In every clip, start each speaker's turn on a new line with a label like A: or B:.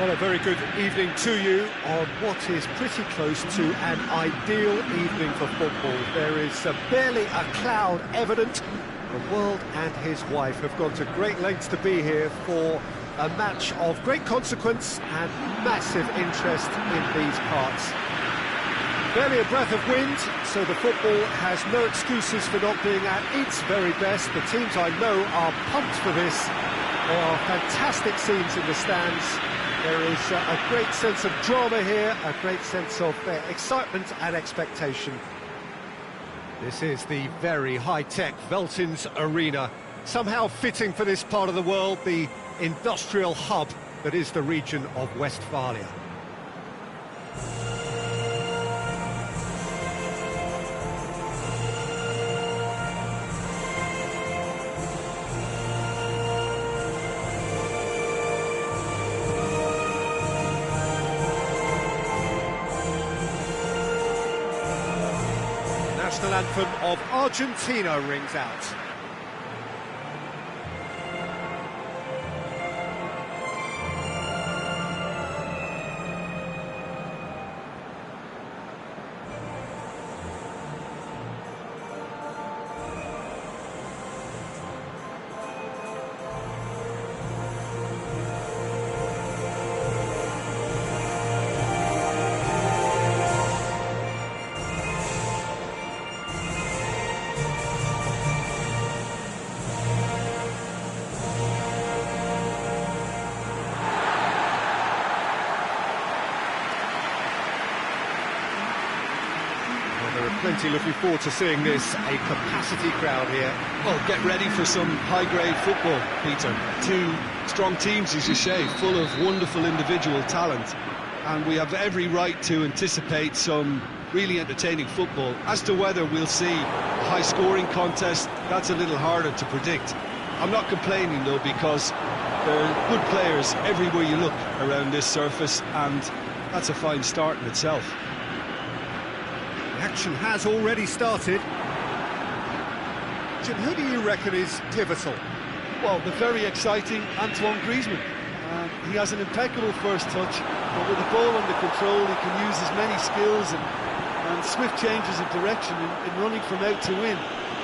A: Well, a very good evening to you on what is pretty close to an ideal evening for football. There is barely a cloud evident. The world and his wife have gone to great lengths to be here for a match of great consequence and massive interest in these parts. Barely a breath of wind, so the football has no excuses for not being at its very best. The teams I know are pumped for this. There are fantastic scenes in the stands. There is a great sense of drama here, a great sense of excitement and expectation. This is the very high-tech Veltins Arena, somehow fitting for this part of the world, the industrial hub that is the region of Westphalia. The national anthem of Argentina rings out. Plenty looking forward to seeing this, a capacity crowd here.
B: Well, get ready for some high-grade football, Peter. Two strong teams, as you say, full of wonderful individual talent. And we have every right to anticipate some really entertaining football. As to whether we'll see a high-scoring contest, that's a little harder to predict. I'm not complaining, though, because there are good players everywhere you look around this surface, and that's a fine start in itself.
A: Action has already started. Jim, who do you reckon is pivotal?
B: Well, the very exciting Antoine Griezmann. He has an impeccable first touch, but with the ball under control, he can use his many skills and swift changes of direction in running from out to in,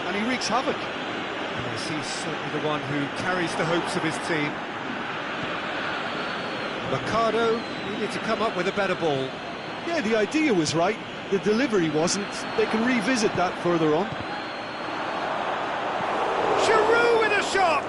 B: and he wreaks havoc.
A: Yes, he's certainly the one who carries the hopes of his team. Mercado needed to come up with a better ball.
B: Yeah, the idea was right. The delivery wasn't. They can revisit that further on.
A: Giroud with a shot!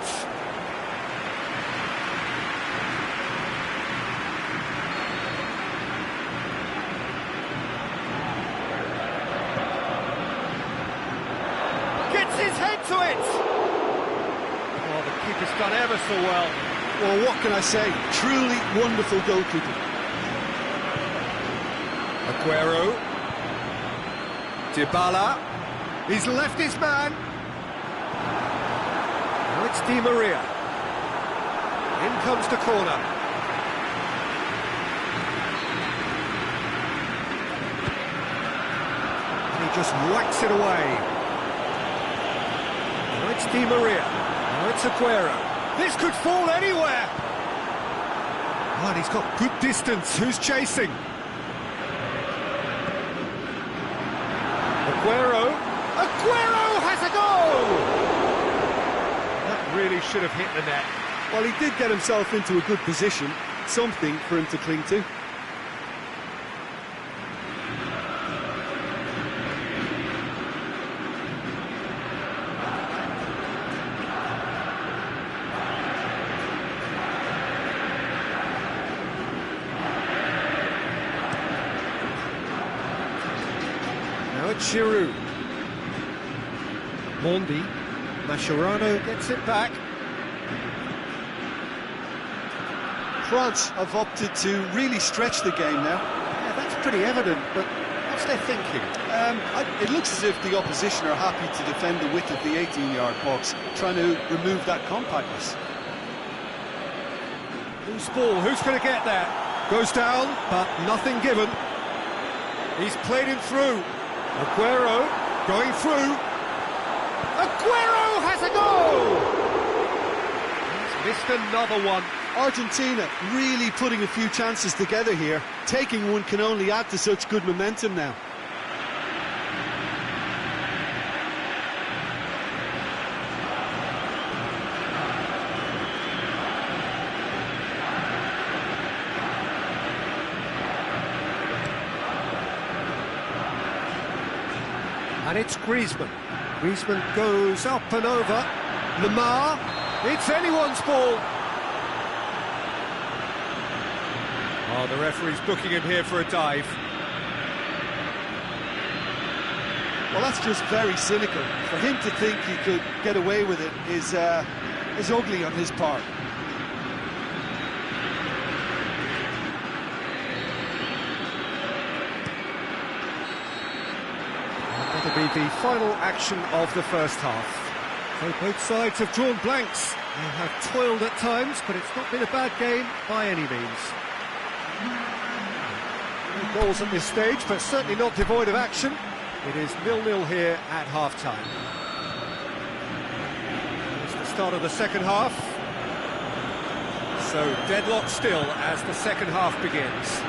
A: Gets his head to it! Oh, the keeper's done ever so well.
B: Well, what can I say? Truly wonderful goalkeeping.
A: Aguero. Dybala, he's left his man. Now it's Di Maria. In comes the corner. And he just whacks it away. Now it's Di Maria. Now it's Aguero. This could fall anywhere. Oh, and he's got good distance. Who's chasing? Aguero has a goal! That really should have hit the net.
B: Well, he did get himself into a good position, something for him to cling to.
A: Now it's Giroud. Mondi. Mascherano gets it back.
B: France have opted to really stretch the game now.
A: Yeah, that's pretty evident, but what's their thinking?
B: It looks as if the opposition are happy to defend the width of the 18-yard box, trying to remove that compactness.
A: Loose ball, who's going to get there? Goes down, but nothing given. He's played him through. Aguero going through. Aguero has a goal! He's missed another one.
B: Argentina really putting a few chances together here. Taking one can only add to such good momentum now.
A: And it's Griezmann. Griezmann goes up and over. Lamar, it's anyone's ball. Oh, the referee's booking him here for a dive.
B: Well, that's just very cynical. For him to think he could get away with it is ugly on his part.
A: That'll be the final action of the first half. So both sides have drawn blanks. They have toiled at times, but it's not been a bad game by any means. No goals at this stage, but certainly not devoid of action. It is 0-0 here at half-time. It's the start of the second half. So deadlock still as the second half begins.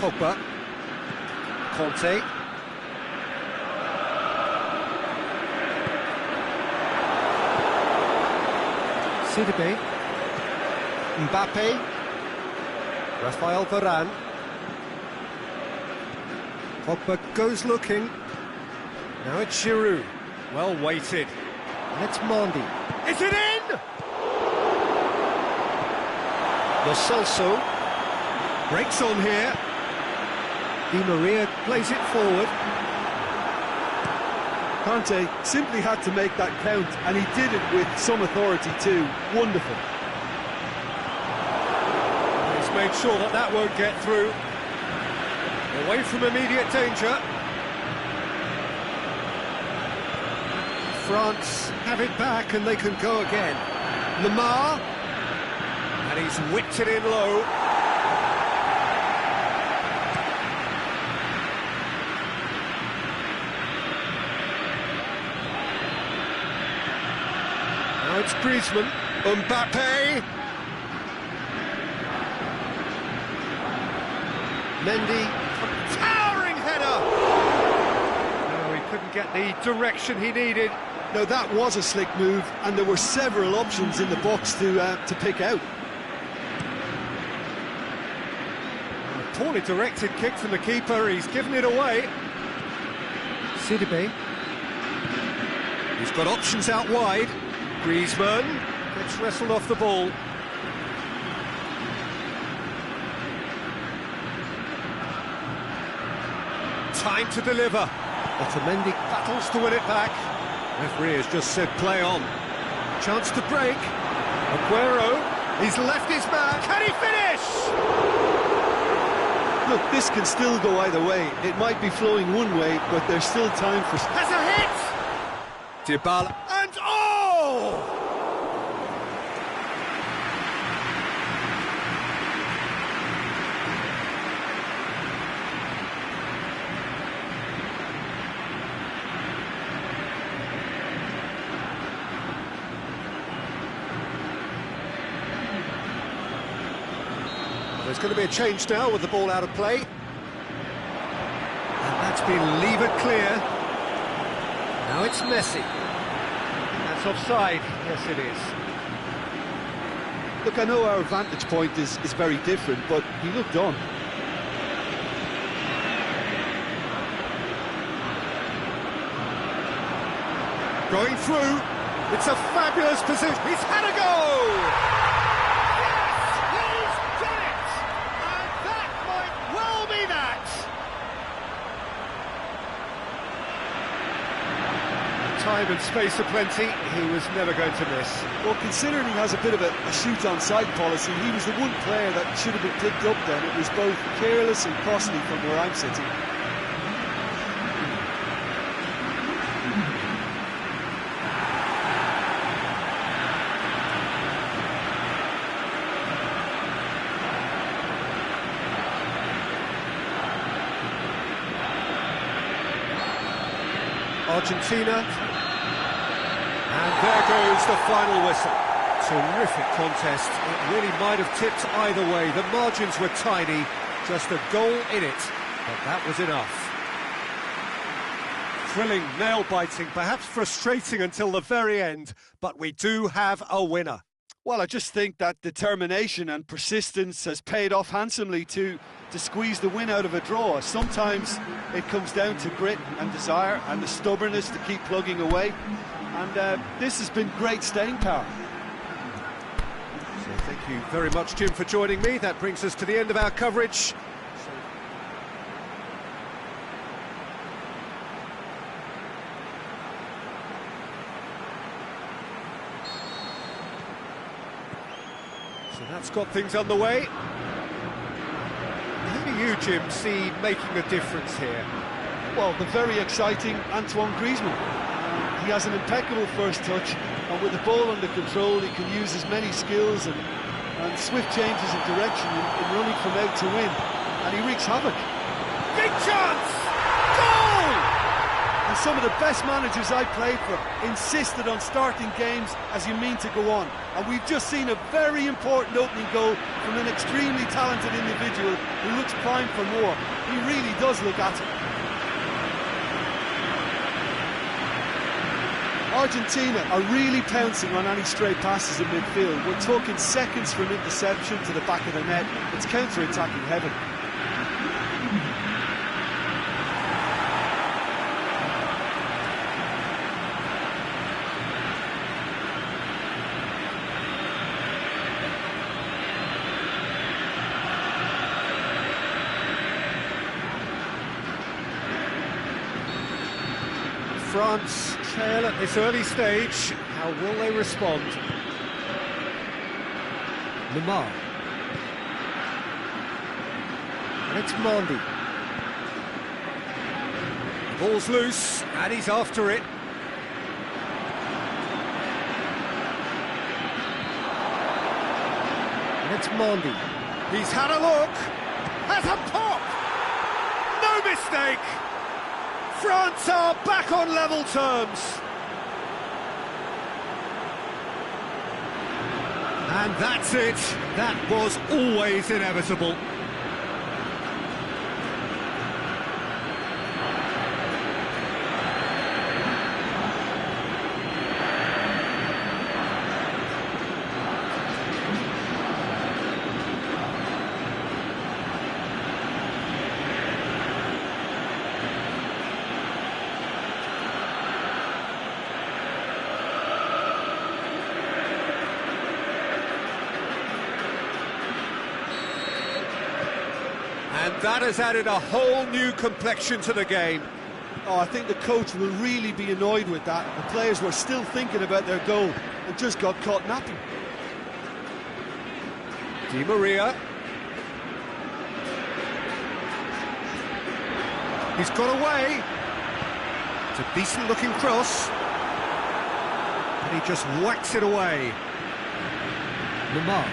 A: Pogba, Conte, Sidibe, Mbappe, Rafael Varane. Pogba goes looking. Now it's Giroud. Well weighted. And it's Mendy. Is it in? Lo Celso breaks on here. Di Maria plays it forward.
B: Conte simply had to make that count, and he did it with some authority too. Wonderful.
A: He's made sure that that won't get through. Away from immediate danger. France have it back and they can go again. Lamar. And he's whipped it in low. Now it's Griezmann, Mbappe, Mendy, towering header! No, he couldn't get the direction he needed.
B: No, that was a slick move, and there were several options in the box to pick out.
A: A poorly directed kick from the keeper, he's given it away. Sidibe. He's got options out wide. Griezmann gets wrestled off the ball. Time to deliver. Otamendi battles to win it back. Referee has just said play on. Chance to break. Aguero, he's left his man. Can he finish?
B: Look, this can still go either way. It might be flowing one way, but there's still time for...
A: Has a hit! Dybala, and oh! There's going to be a change now with the ball out of play. And that's been levered clear. Now it's Messi. That's offside. Yes, it is.
B: Look, I know our vantage point is very different, but he looked on.
A: Going through. It's a fabulous position. He's had a go! Time and space aplenty, he was never going to miss.
B: Well, considering he has a bit of a shoot-on-side policy, he was the one player that should have been picked up then. It was both careless and costly from where I'm sitting.
A: Argentina. And there goes the final whistle. Terrific contest. It really might have tipped either way. The margins were tiny, just a goal in it, but that was enough. Thrilling, nail-biting, perhaps frustrating until the very end, but we do have a winner.
B: Well, I just think that determination and persistence has paid off handsomely to squeeze the win out of a draw. Sometimes it comes down to grit and desire and the stubbornness to keep plugging away. And this has been great staying power.
A: So thank you very much, Jim, for joining me. That brings us to the end of our coverage. So that's got things underway. Who do you, Jim, see making a difference here?
B: Well, the very exciting Antoine Griezmann. He has an impeccable first touch, and with the ball under control, he can use his many skills and swift changes of direction in running from out to win, and he wreaks havoc.
A: Big chance! Goal!
B: And some of the best managers I played for insisted on starting games as you mean to go on, and we've just seen a very important opening goal from an extremely talented individual who looks primed for more. He really does look at it. Argentina are really pouncing on any stray passes in midfield. We're talking seconds from interception to the back of the net. It's counter-attacking heaven.
A: France trail at this early stage. How will they respond? Lamar. And it's Mandy. The ball's loose, and he's after it. And it's Mandy. He's had a look. Has a pop! No mistake! France are back on level terms. And that's it. That was always inevitable. And that has added a whole new complexion to the game.
B: Oh, I think the coach will really be annoyed with that. The players were still thinking about their goal and just got caught napping.
A: Di Maria. He's got away. It's a decent-looking cross. And he just whacks it away. Lamar.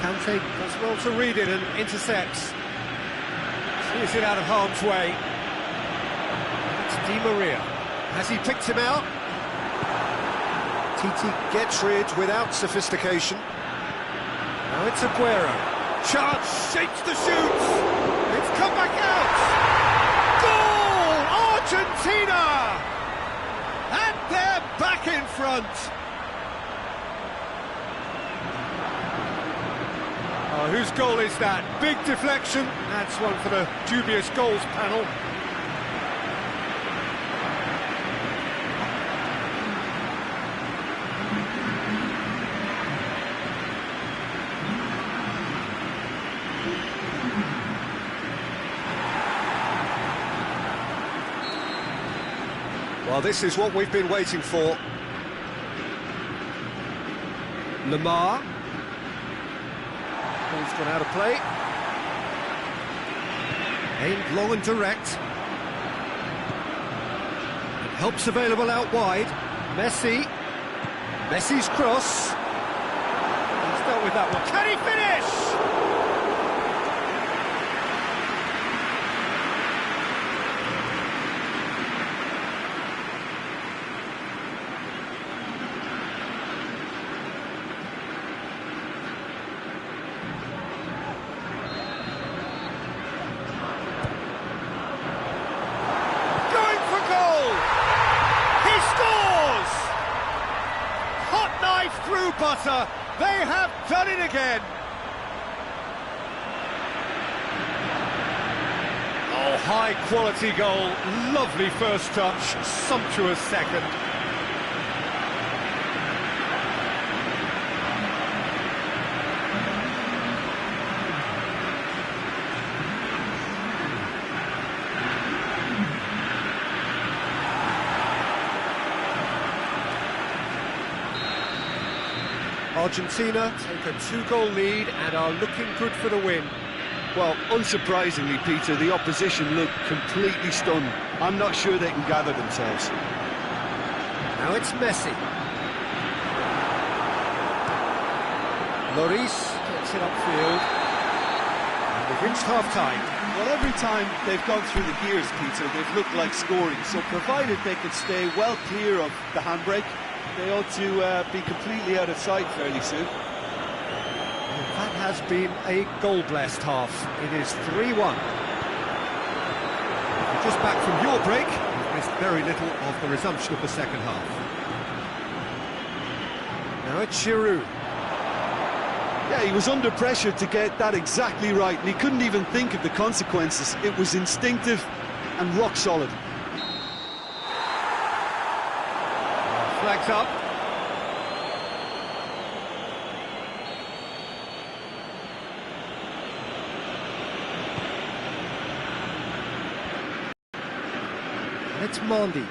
A: Kante does well to read it and intercepts. Clears it out of harm's way. It's Di Maria. Has he picked him out? Titi gets rid without sophistication. Now it's Aguero. Chance, shapes the shoots. It's come back out. Goal! Argentina! And they're back in front. Oh, whose goal is that? Big deflection. That's one for the dubious goals panel. Well, this is what we've been waiting for. Lamar. Ball's gone out of play. Aimed long and direct. And help's available out wide. Messi. Messi's cross. He's dealt with that one. Can he finish? answer. They have done it again. Oh, high-quality goal. Lovely first touch, sumptuous second. Argentina take a 2-goal lead and are looking good for the win.
B: Well, unsurprisingly, Peter, the opposition look completely stunned. I'm not sure they can gather themselves.
A: Now it's Messi. Lloris gets it upfield. And we've reached half-time.
B: Well, every time they've gone through the gears, Peter, they've looked like scoring. So provided they can stay well clear of the handbrake, they ought to be completely out of sight fairly soon.
A: That has been a goal-blessed half. It is 3-1. You're just back from your break. You've missed very little of the resumption of the second half. Now it's Giroud.
B: Yeah, he was under pressure to get that exactly right, and he couldn't even think of the consequences. It was instinctive and rock solid.
A: Flags up. And it's Mondi,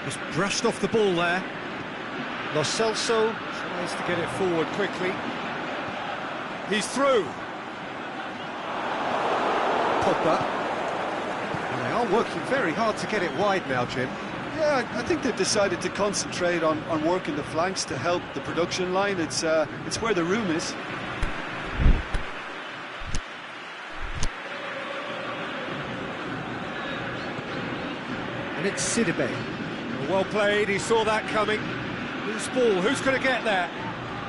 A: just brushed off the ball there. Lo Celso tries to get it forward quickly. He's through. Pogba. And they are working very hard to get it wide now, Jim.
B: Yeah, I think they've decided to concentrate on working the flanks to help the production line. It's where the room is.
A: And it's Sidibe. Well played, he saw that coming. Loose ball, who's going to get there?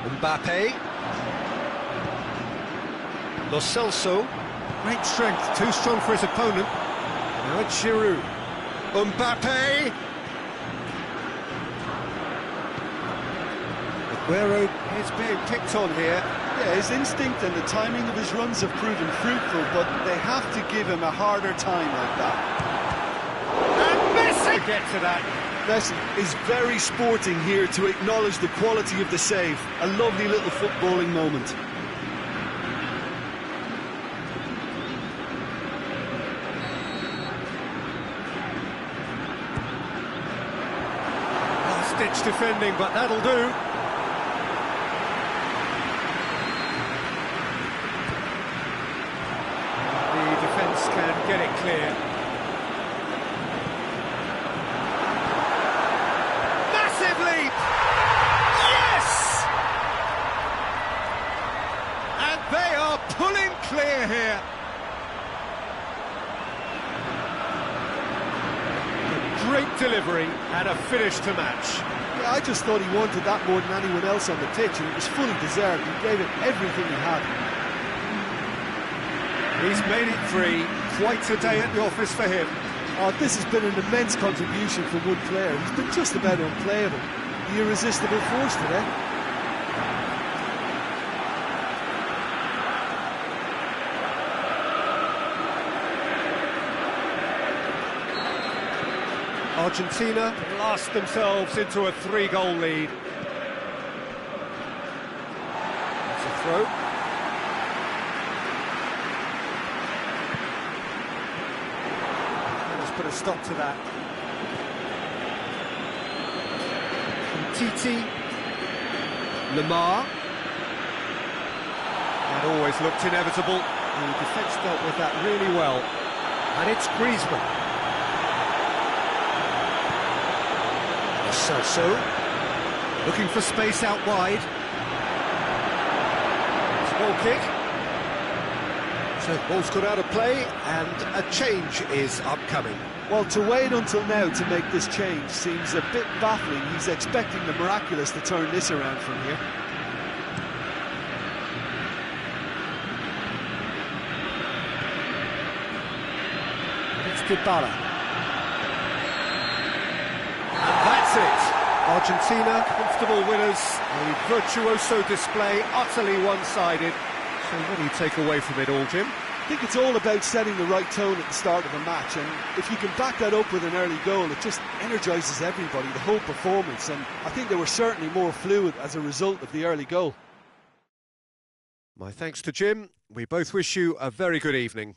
A: Mbappe. Lo Celso. Great strength, too strong for his opponent. Now it's Giroud. Mbappe. Aguero is being picked on here.
B: Yeah, his instinct and the timing of his runs have proven fruitful, but they have to give him a harder time like that.
A: And Messi get to that.
B: Messi is very sporting here to acknowledge the quality of the save. A lovely little footballing moment.
A: Last-ditch defending, but that'll do. Can get it clear. Massive leap! Yes! And they are pulling clear here. A great delivery and a finish to match.
B: Yeah, I just thought he wanted that more than anyone else on the pitch, and it was fully deserved. He gave it everything he had.
A: He's made it 3. Quite a day at the office for him.
B: Oh, this has been an immense contribution from one player. He's been just about unplayable. The irresistible force today.
A: Argentina blast themselves into a 3-goal lead. That's a throw. Put a stop to that. Titi, Lamar. That always looked inevitable. The defence dealt with that really well. And it's Griezmann. So, looking for space out wide. It's a goal kick. So the ball's got out of play, and a change is upcoming.
B: Well, to wait until now to make this change seems a bit baffling. He's expecting the miraculous to turn this around from here. And it's Dybala. And that's it. A
A: Argentina, comfortable winners, a virtuoso display, utterly one-sided. So what do you take away from it all, Jim?
B: I think it's all about setting the right tone at the start of a match, and if you can back that up with an early goal, it just energises everybody, the whole performance, and I think they were certainly more fluid as a result of the early goal.
A: My thanks to Jim. We both wish you a very good evening.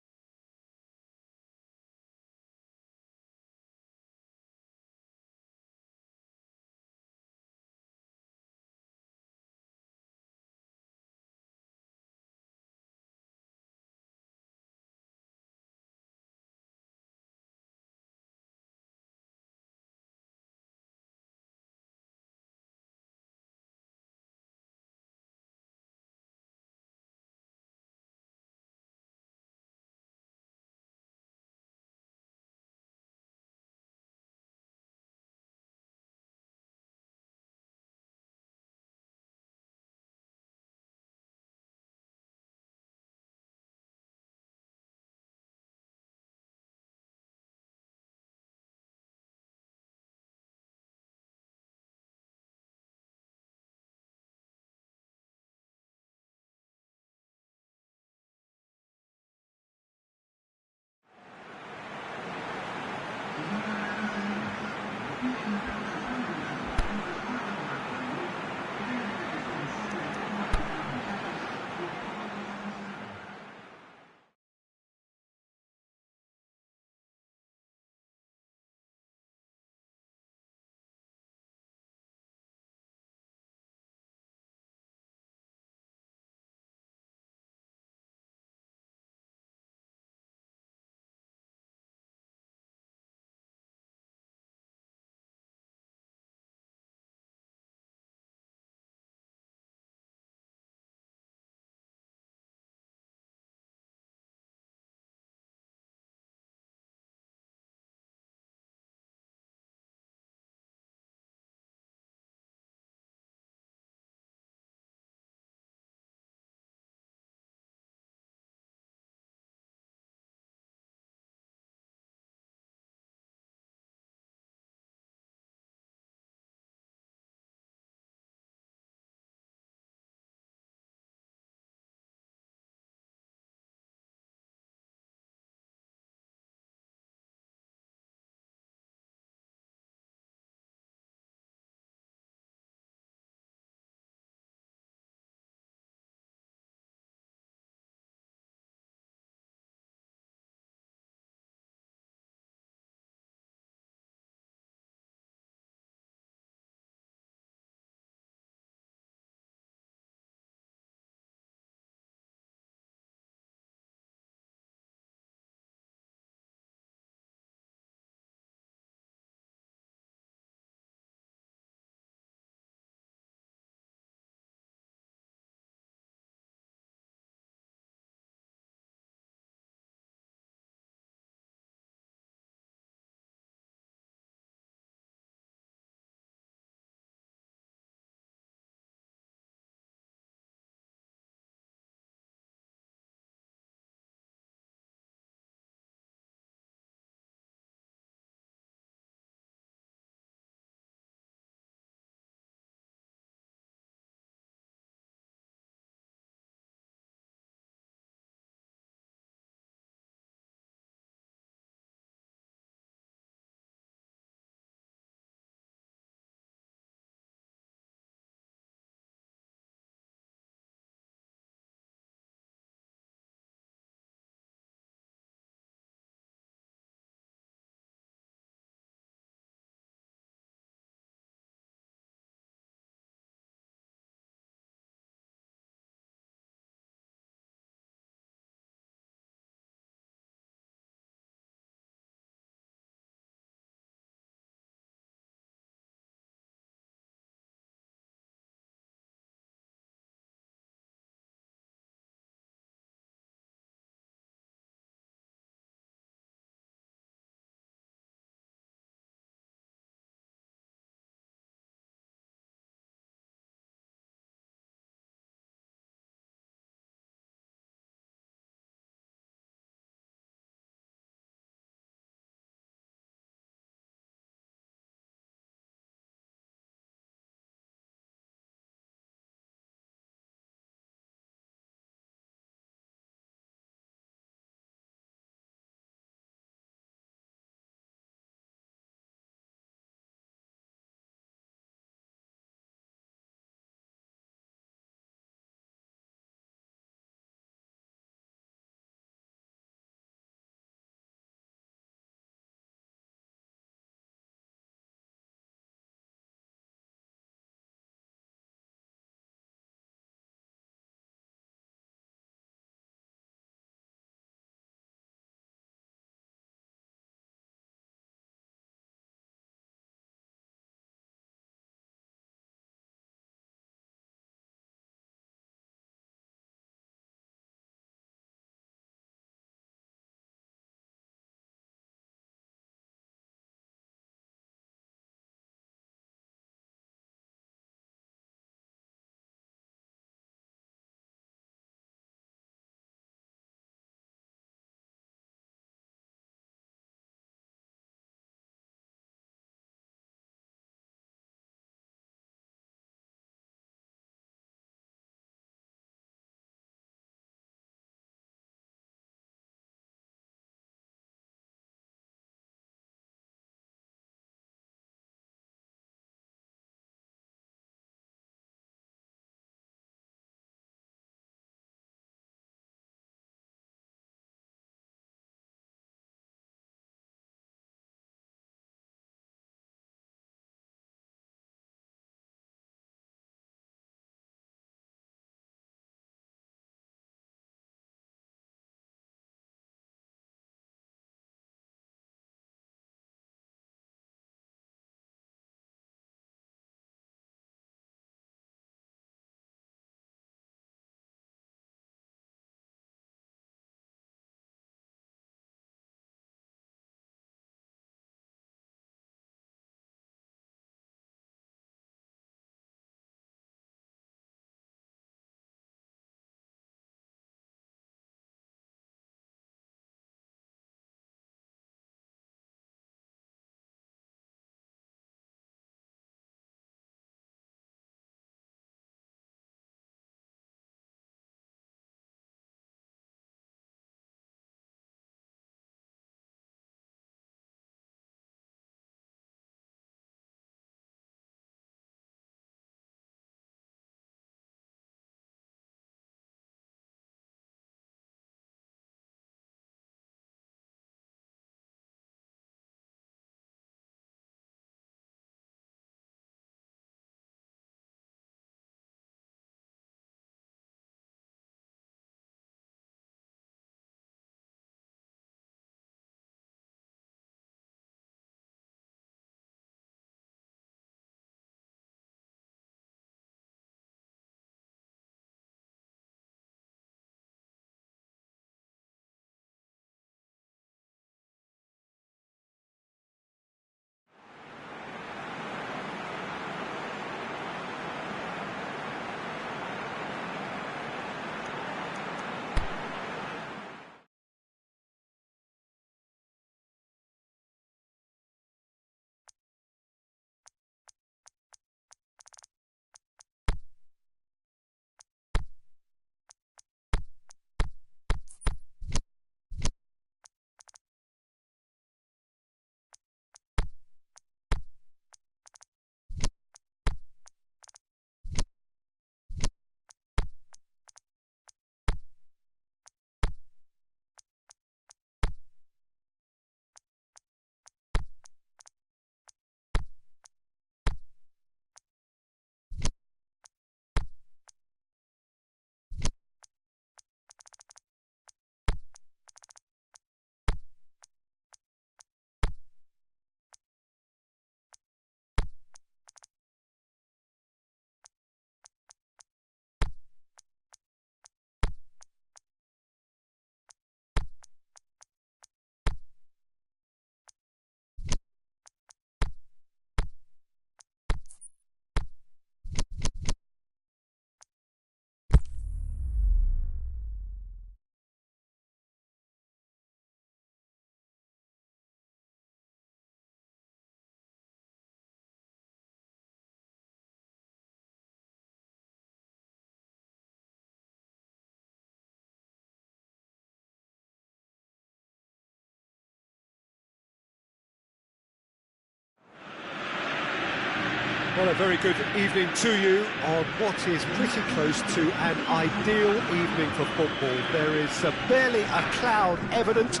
A: Well, a very good evening to you on what is pretty close to an ideal evening for football. There is barely a cloud evident.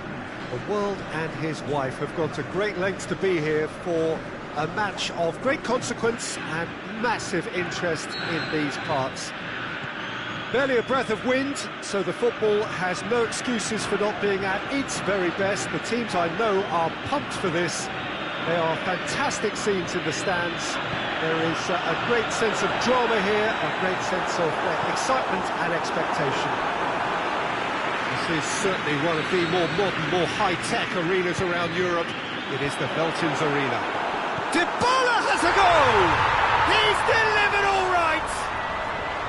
A: The world and his wife have gone to great lengths to be here for a match of great consequence and massive interest in these parts. Barely a breath of wind, so the football has no excuses for not being at its very best. The teams I know are pumped for this. They are fantastic scenes in the stands. There is a great sense of drama here, a great sense of excitement and expectation. This is certainly one of the more modern, more high-tech arenas around Europe. It is the Veltins Arena. Dybala has a goal! He's delivered all right!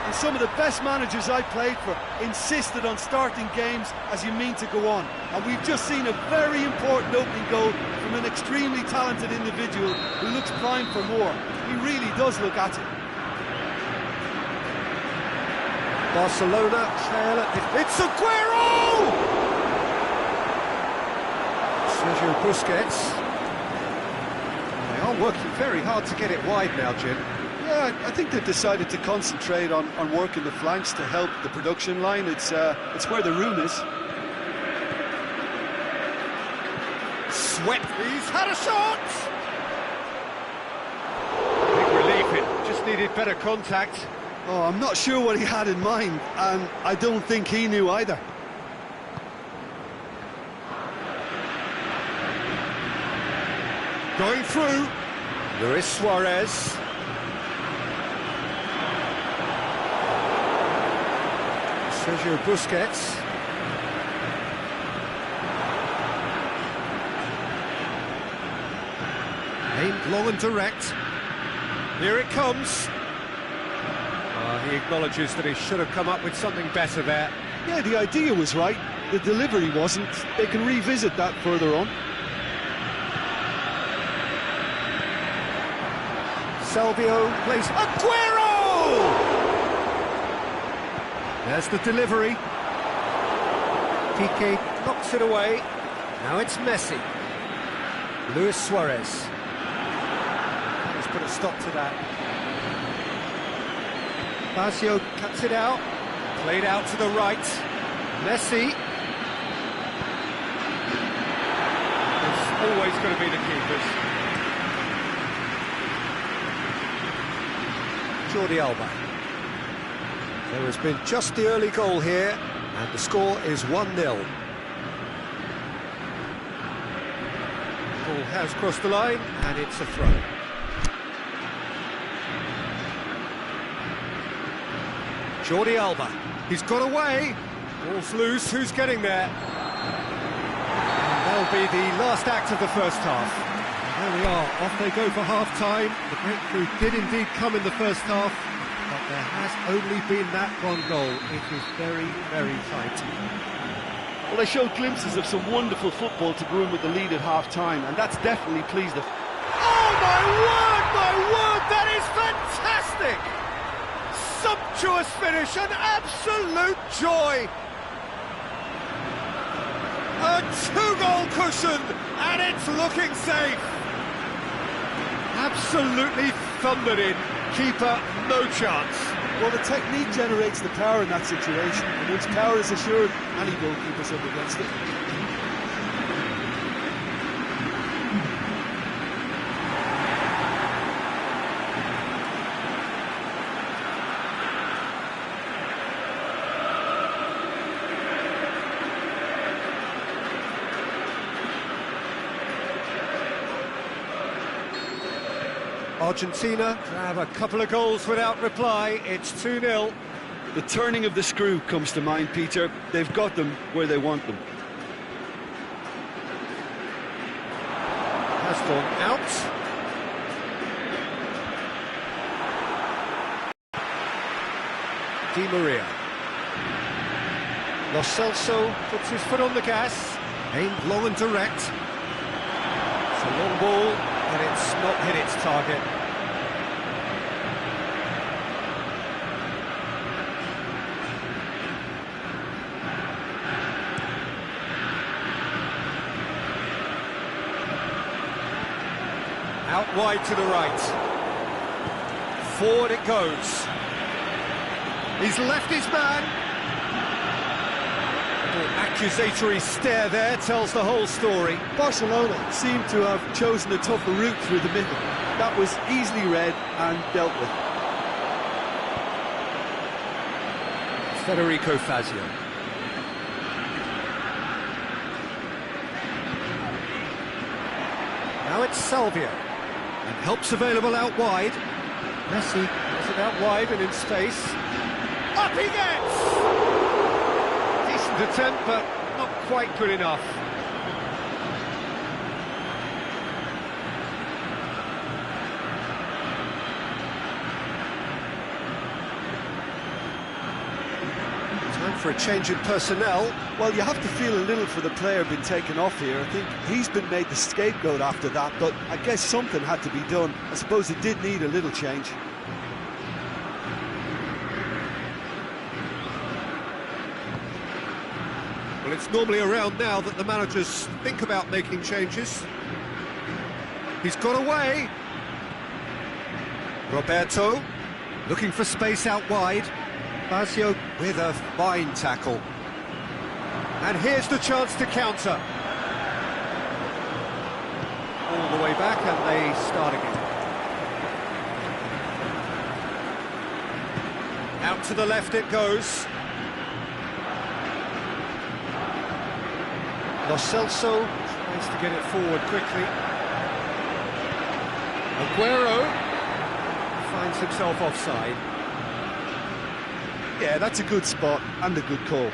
B: And some of the best managers I played for insisted on starting games as you mean to go on. And we've just seen a very important opening goal from an extremely talented individual who looks primed for more. He really does look at it.
A: Barcelona trail at the... It's Aguero! Sergio Busquets. They are working very hard to get it wide now, Jim.
B: Yeah, I think they've decided to concentrate on working the flanks to help the production line. It's where the room is.
A: Swept. He's had a shot! Big relief, it just needed better contact.
B: Oh, I'm not sure what he had in mind, and I don't think he knew either.
A: Going through. Luis Suarez. Sergio Busquets. Aimed long and direct. Here it comes. He acknowledges that he should have come up with something better there.
B: Yeah, the idea was right. The delivery wasn't. They can revisit that further on.
A: Salvio plays Aguero! There's the delivery. Piqué knocks it away. Now it's Messi. Luis Suarez. Let's put a stop to that. Lazio cuts it out. Played out to the right. Messi. It's always going to be the keepers. Jordi Alba. There has been just the early goal here, and the score is 1-0. Ball has crossed the line, and it's a throw. Jordi Alba. He's got away. Ball's loose. Who's getting there? And that'll be the last act of the first half. There we are. Off they go for half-time. The breakthrough did indeed come in the first half. But there has only been that one goal. It is very, very tight.
B: Well, they showed glimpses of some wonderful football to go in with the lead at half-time, and that's definitely pleased them.
A: Oh, my word, that is fantastic! Sumptuous finish, an absolute joy! A two-goal cushion, and it's looking safe! Absolutely thundered in. Keeper, no chance.
B: Well, the technique generates the power in that situation, and once power is assured, any goalkeeper's up against it.
A: Argentina grab a couple of goals without reply. It's 2-0.
B: The turning of the screw comes to mind, Peter. They've got them where they want them.
A: Has gone out. Di Maria. Lo Celso puts his foot on the gas. Aimed long and direct. It's a long ball, and it's not hit its target. Out wide to the right. Forward it goes. He's left his man. Accusatory stare there tells the whole story.
B: Barcelona seemed to have chosen a tougher route through the middle. That was easily read and dealt with.
A: Federico Fazio. Now it's Salvio. And help's available out wide. Messi has it out wide and in space. Up he gets! Decent attempt, but not quite good enough. Time for a change in personnel.
B: Well, you have to feel a little for the player being taken off here. I think he's been made the scapegoat after that, but I guess something had to be done. I suppose it did need a little change.
A: Well, it's normally around now that the managers think about making changes. He's got away. Roberto, looking for space out wide. Fazio with a fine tackle. And here's the chance to counter. All the way back and they start again. Out to the left it goes. Lo Celso tries to get it forward quickly. Aguero finds himself offside.
B: Yeah, that's a good spot and a good call.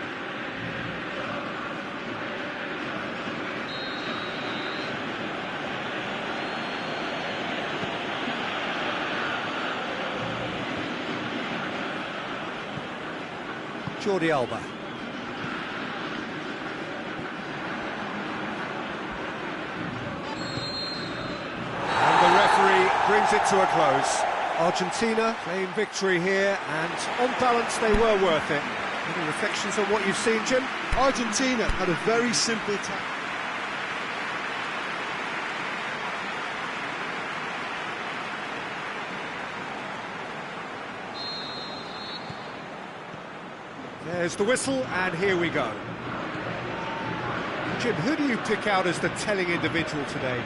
A: Jordi Alba. Brings it to a close. Argentina claim victory here, and on balance they were worth it. Any reflections on what you've seen, Jim?
B: Argentina had a very simple task.
A: There's the whistle, and here we go. Jim, who do you pick out as the telling individual today?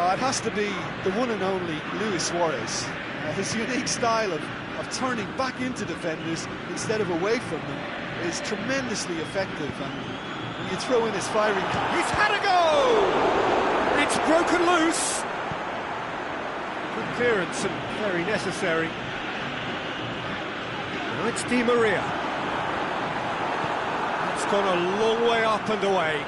B: It has to be the one and only Luis Suarez. His unique style of turning back into defenders instead of away from them is tremendously effective, and when you throw in his firing...
A: He's had a go! It's broken loose! Good clearance and very necessary. Now it's Di Maria. It's gone a long way up and away.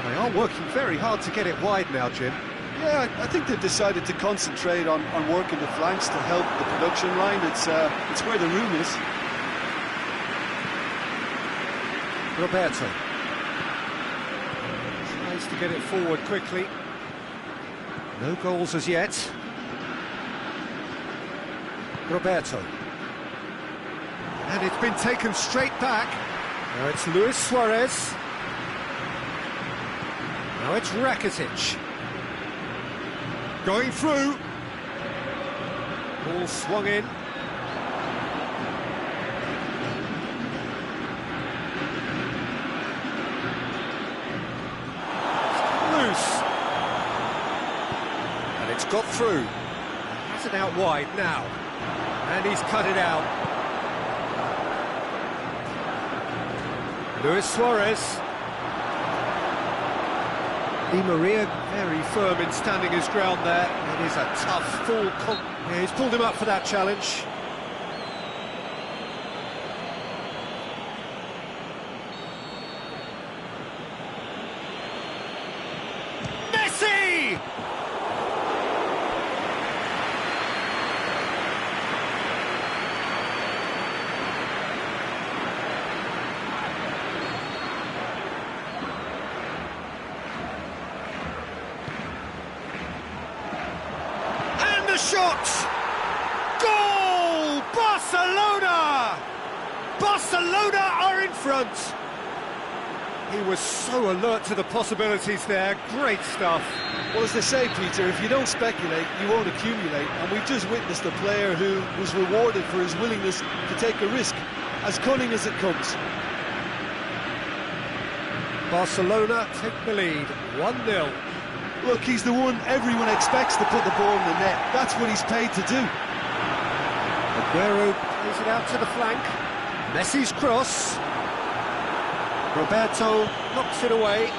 A: They are working very hard to get it wide now, Jim.
B: Yeah, I think they've decided to concentrate on working the flanks to help the production line. It's where the room is.
A: Roberto tries to get it forward quickly. No goals as yet. Roberto. And it's been taken straight back. Now it's Luis Suarez. Now it's Rakitic. Going through. Ball swung in. It's loose. And it's got through. Has it out wide now. And he's cut it out. Luis Suarez. Di Maria very firm in standing his ground there. It is a tough full... Yeah, he's pulled him up for that challenge. Messi! Shot! Goal! Barcelona! Barcelona are in front. He was so alert to the possibilities there. Great stuff.
B: Well, as they say, Peter, if you don't speculate, you won't accumulate. And we've just witnessed a player who was rewarded for his willingness to take a risk, as cunning as it comes.
A: Barcelona take the lead, 1-0.
B: Look, he's the one everyone expects to put the ball in the net. That's what he's paid to do.
A: Aguero plays it out to the flank. Messi's cross. Roberto knocks it away.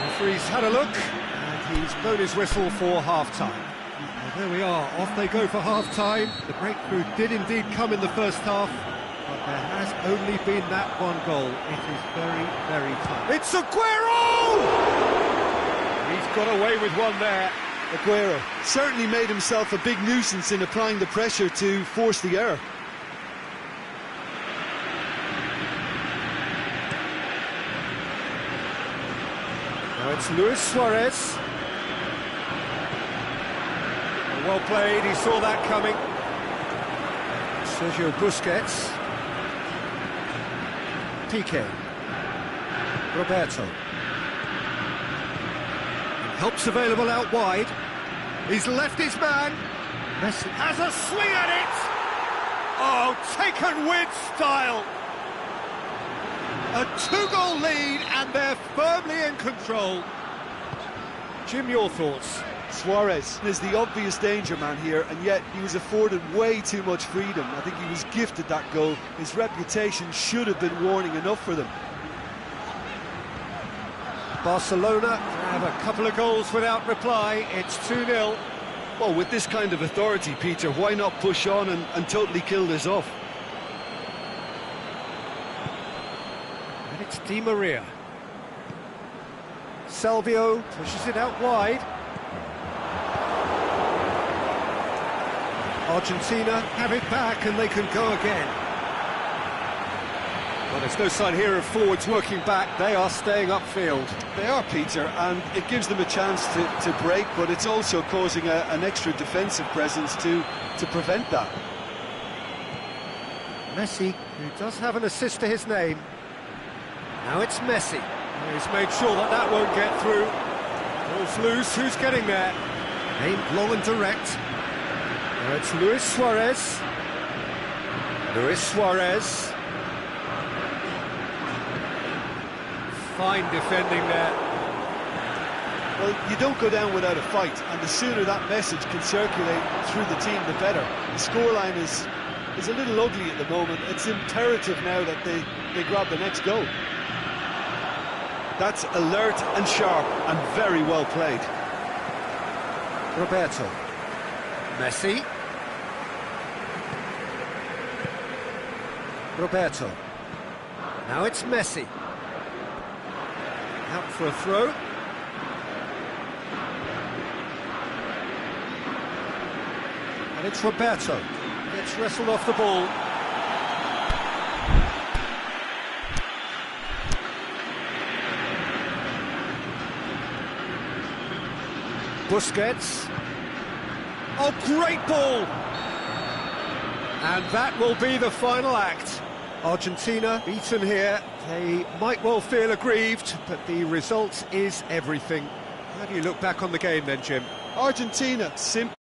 A: Referee's had a look, and he's blown his whistle for half-time. Well, there we are, off they go for half-time. The breakthrough did indeed come in the first half, but there has only been that one goal. It is very, very tight. It's Aguero! He's got away with one there.
B: Aguero certainly made himself a big nuisance in applying the pressure to force the error.
A: Now it's Luis Suarez. Well played, he saw that coming. Sergio Busquets. Piqué. Roberto. Help's available out wide. He's left his man. Messi has a swing at it. Oh, taken with style. A 2-goal lead, and they're firmly in control. Jim, your thoughts?
B: Suarez is the obvious danger man here, and yet he was afforded way too much freedom. I think he was gifted that goal. His reputation should have been warning enough for them.
A: Barcelona have a couple of goals without reply. It's 2-0.
B: Well, with this kind of authority, Peter, why not push on and totally kill this off?
A: And it's Di Maria. Salvio pushes it out wide. Argentina have it back and they can go again. Well, there's no sign here of forwards working back. They are staying upfield.
B: They are, Peter, and it gives them a chance to break, but it's also causing an extra defensive presence to prevent that.
A: Messi, who does have an assist to his name. Now it's Messi. He's made sure that that won't get through. Ball's loose, who's getting there? Aimed long and direct. Now it's Luis Suarez. Luis Suarez. Fine defending there.
B: Well, you don't go down without a fight, and the sooner that message can circulate through the team, the better. The scoreline is a little ugly at the moment. It's imperative now that they grab the next goal. That's alert and sharp and very well played.
A: Roberto. Messi. Roberto. Now it's Messi. Out for a throw. And it's Roberto. Gets wrestled off the ball. Busquets. Oh, great ball! And that will be the final act. Argentina beaten here. They might well feel aggrieved, but the result is everything. How do you look back on the game then, Jim?
B: Argentina simply